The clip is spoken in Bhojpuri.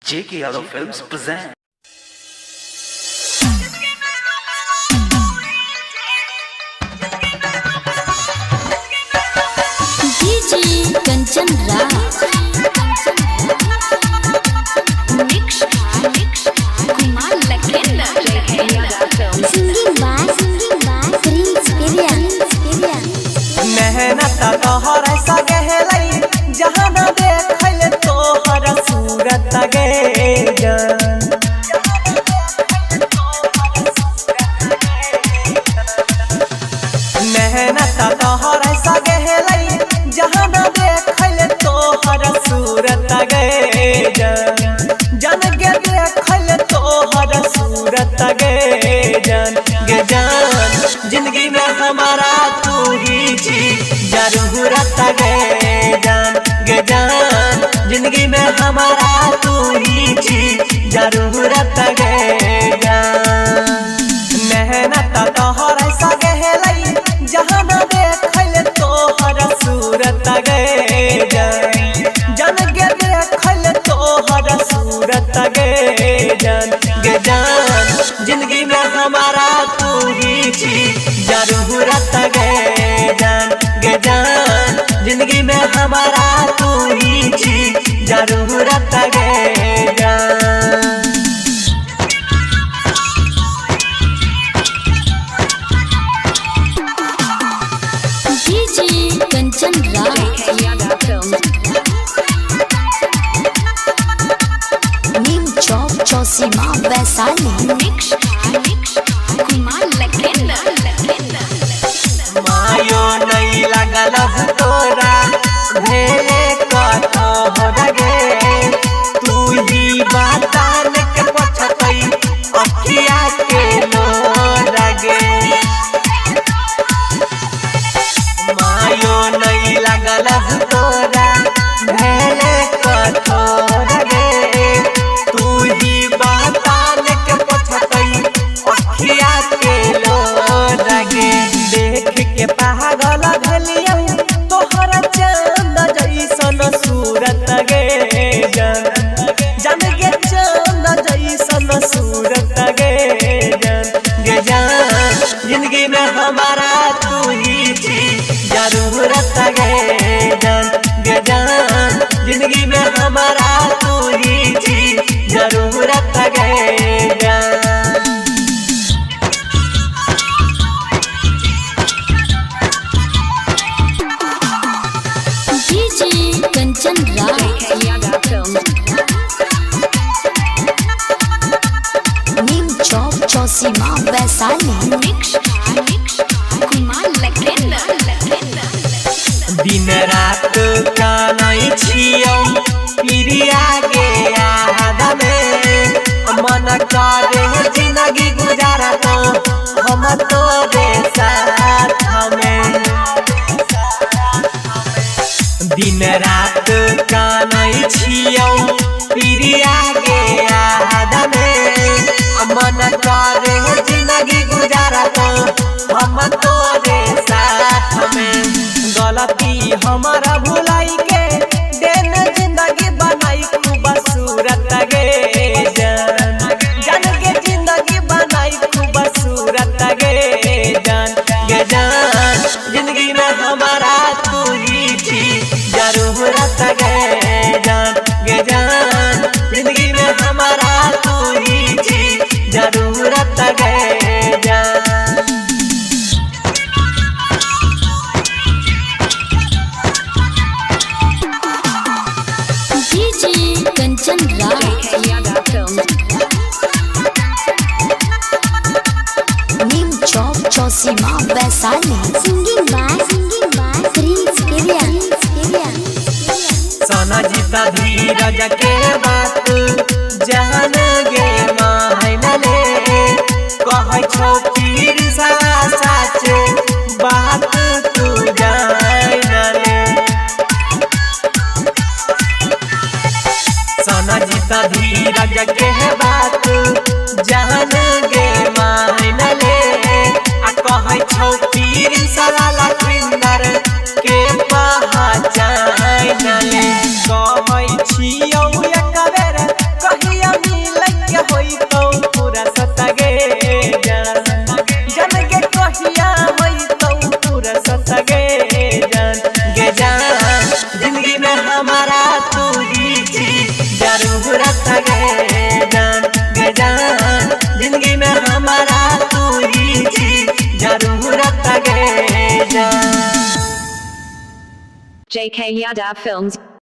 J.K. Yadav Films present. DJ Kanchan Raj Mix Kumar Lakenda Singing by Prince Piriya मेहनत तोहर सगे लई जहां न देखल तोहर सूरत गे मेहनत तोहर सगे लई जहां न देखल तोहर सूरत गे जन के देखल तोहर सूरत गे जान जिंदगी में हमारा तू ही छी जरूरत गे जान जिंदगी में हमारा तू ही छी जरूरत गे जान मेहनत तोहर सगे लई जहां न देखल तोहर सूरत गे जन के देखल तोहर सूरत गे जान जिंदगी में हमारा तू ही छी जरूरत गे जान जिंदगी में हमारा तू ही छी जरूरत गे जान DJ Kanchan Raj Neem Chowk Chausima Vaisali Mix Kumar Lakenda मायो नहीं लगल तोरा भेले कतो हो गे तू ही बातान के पछतई अखिया के लो लगे मायो नहीं लगल तोरा भेले कतो हो गे तू ही बातान के पछतई अखिया के लो लगे देख के पागल भलिया तोहर चांद जैसन सूरत गे जान के चांद जैसन सूरत गे जान जिंदगी में हमारा तू ही छी जरूरत गे जान जिंदगी में हमारा तू ही छी जरूरत गे जान DJ Kanchan Raj Neem Chowk Chausima Vaisali Mix Kumar Lakenda दिन रात कानई छियौ पिरिया गे याद में मन करे जिंदगी गुजारा तो हम तोरे साथ में दिन रात कानई छियौ पिरिया गे याद में मन करे जिंदगी गुजारा तो हम तोरे साथ में गलती हमारा भुलाई के दिन जिंदगी बनाई खूबसूरत गे जान के जिंदगी बनाई खूबसूरत गे जान जिंदगी में हमारा तू ही छी जरूरत गे जान जिंदगी में हमारा तू ही छी जरूरत गे जान DJ Kanchan Raj Neem Chowk Chausima Vaisali Singing by Prince Piriya सोना जीता धीरज के बात जहान गे मायनले कह छौ पीर साच बात तू जानले सोना जीता धीरज के बात जहान गे मायनले आ कह छौ पीर साला किंदर के पहचानले कहै छियौ एक बेर JK Yadav Films.